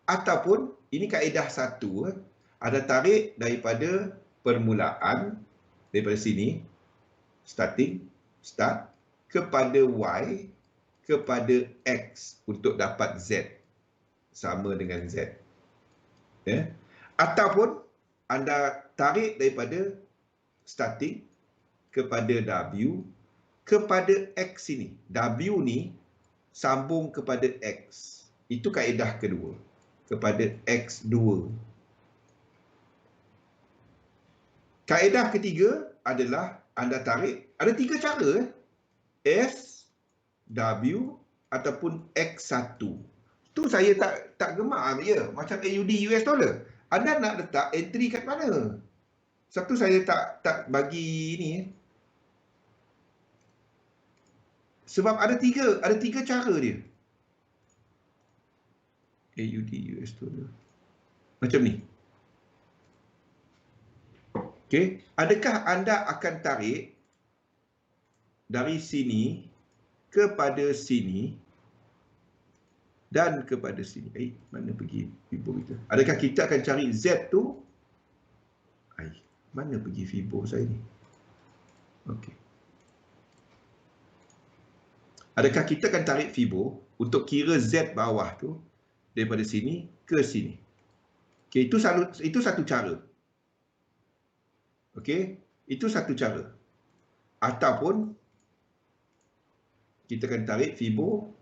Ataupun, ini kaedah satu. Ada tarik daripada permulaan, daripada sini, start, kepada Y, kepada X untuk dapat Z. Sama dengan Z. Ataupun, anda tarik daripada starting kepada W, kepada X ini. W ni sambung kepada X. Itu kaedah kedua. Kepada X2. Kaedah ketiga adalah anda tarik. Ada 3 cara. S, W ataupun X1. Tu saya tak gemar ya. Macam AUD US dollar. Anda nak letak entry kat mana? Sebab tu saya tak bagi ni. Sebab ada tiga cara dia. AUD US dollar. Macam ni. Okey, adakah anda akan tarik dari sini kepada sini dan kepada sini? Mana pergi Fibo kita? Adakah kita akan cari Z tu? Mana pergi Fibo saya ni? Okey. Adakah kita akan tarik Fibo untuk kira Z bawah tu daripada sini ke sini? Okey, itu satu cara. Okey, itu satu cara. Ataupun kita akan tarik Fibo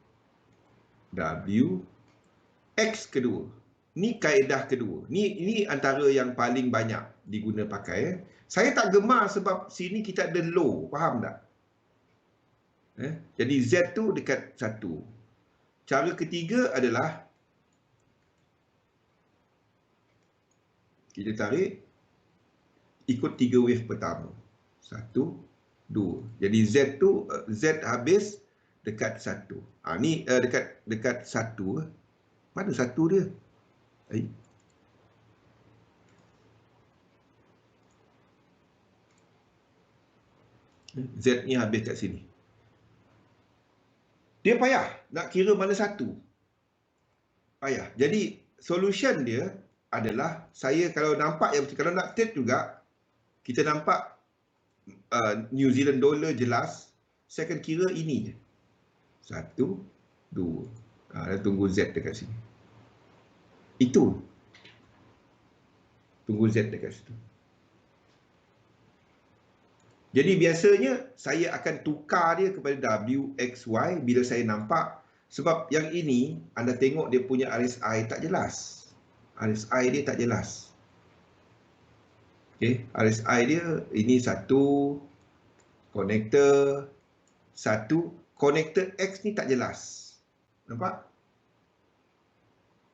W X kedua. Ni kaedah kedua. Ni antara yang paling banyak diguna pakai. Saya tak gemar sebab sini kita ada low, faham tak? Jadi Z tu dekat 1. Cara ketiga adalah kita tarik ikut 3 wave pertama. 1, 2. Jadi Z tu Z habis dekat 1. Ni dekat 1. Mana 1 dia? Z ni habis kat sini. Dia payah nak kira mana satu. Payah. Jadi solution dia adalah saya kalau nampak yang kalau nak trade juga kita nampak New Zealand dollar jelas, saya akan kira ini je. 1, 2. Dan tunggu Z dekat sini. Itu. Tunggu Z dekat situ. Jadi biasanya saya akan tukar dia kepada W, X, Y bila saya nampak. Sebab yang ini anda tengok dia punya RSI tak jelas. RSI dia tak jelas. Okay, RSI dia ini satu connector, satu connector X ni tak jelas. Nampak?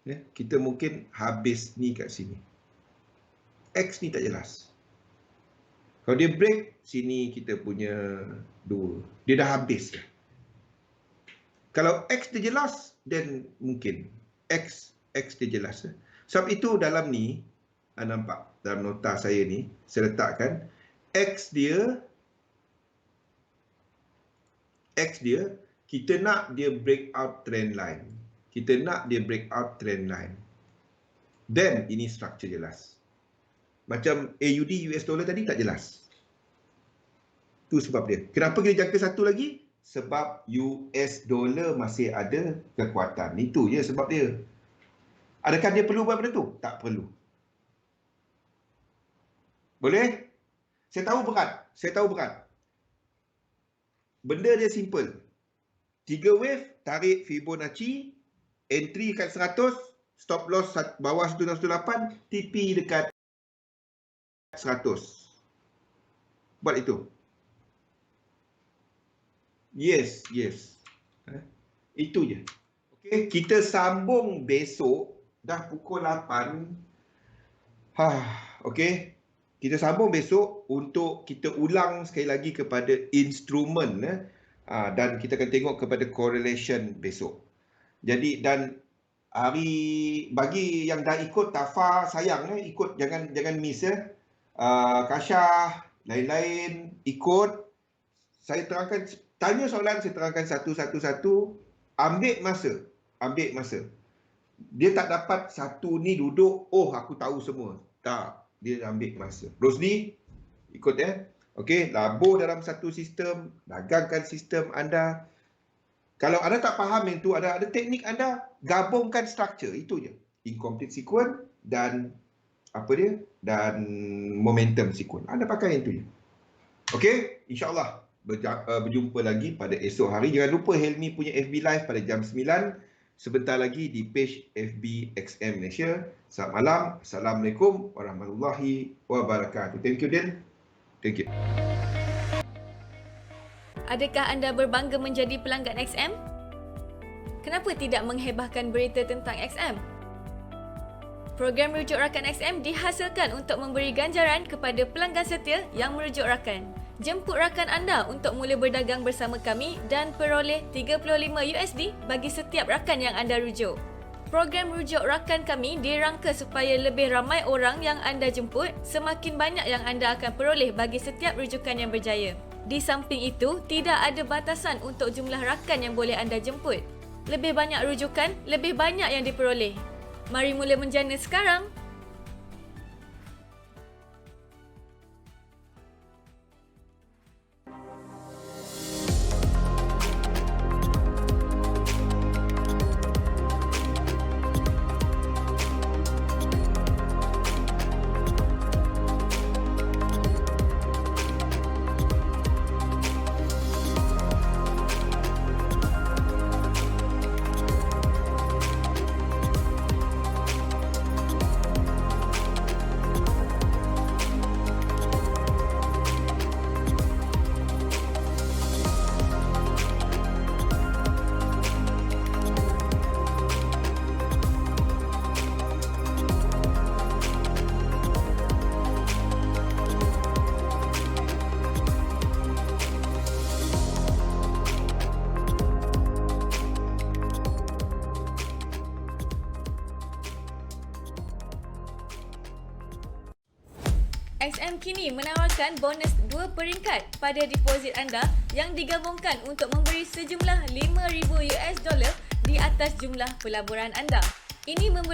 Okay, kita mungkin habis ni kat sini. X ni tak jelas. Kalau dia break, sini kita punya 2. Dia dah habis. Kalau X dia jelas, then mungkin. X dia jelas. Sebab itu dalam ni, nampak dalam nota saya ni, saya letakkan X dia, kita nak dia break out trend line. Kita nak dia break out trend line. Then, ini structure jelas. Macam AUD US dollar tadi tak jelas. Itu sebab dia. Kenapa kita jangka satu lagi? Sebab US dollar masih ada kekuatan. Itu je sebab dia. Adakah dia perlu buat benda tu? Tak perlu. Boleh? Saya tahu berat. Benda dia simple. 3 wave, tarik Fibonacci, entry kat 100, stop loss bawah 118, TP dekat 100. Buat itu. Yes. Itu je. Okey, kita sambung besok dah pukul 8. Okey. Kita sambung besok untuk kita ulang sekali lagi kepada instrumen dan kita akan tengok kepada correlation besok. Jadi dan bagi yang dah ikut Tafa, sayang ikut, jangan miss Kasyah, lain-lain ikut. Saya terangkan, tanya soalan, saya terangkan satu-satu. Ambil masa. Dia tak dapat satu ni duduk, aku tahu semua. Tak, dia ambil masa. Rosli, ikut Okey, labur dalam satu sistem, dagangkan sistem anda. Kalau anda tak faham yang tu, ada teknik anda, gabungkan struktur, itu je. Incomplete sequence dan dan momentum sequence. Anda pakai yang tu je. Okey, insya-Allah berjumpa lagi pada esok hari. Jangan lupa Helmi punya FB Live pada jam 9 sebentar lagi di page FB XM Malaysia. Selamat malam. Assalamualaikum warahmatullahi wabarakatuh. Thank you, Din. Thank you. Adakah anda berbangga menjadi pelanggan XM? Kenapa tidak menghebahkan berita tentang XM? Program Rujuk Rakan XM dihasilkan untuk memberi ganjaran kepada pelanggan setia yang merujuk rakan. Jemput rakan anda untuk mula berdagang bersama kami dan peroleh $35 bagi setiap rakan yang anda rujuk. Program Rujuk Rakan kami dirangka supaya lebih ramai orang yang anda jemput, semakin banyak yang anda akan peroleh bagi setiap rujukan yang berjaya. Di samping itu, tidak ada batasan untuk jumlah rakan yang boleh anda jemput. Lebih banyak rujukan, lebih banyak yang diperoleh. Mari mula menjana sekarang. XM kini menawarkan bonus 2 peringkat pada deposit anda yang digabungkan untuk memberi sejumlah $5,000 di atas jumlah pelaburan anda. Ini memberi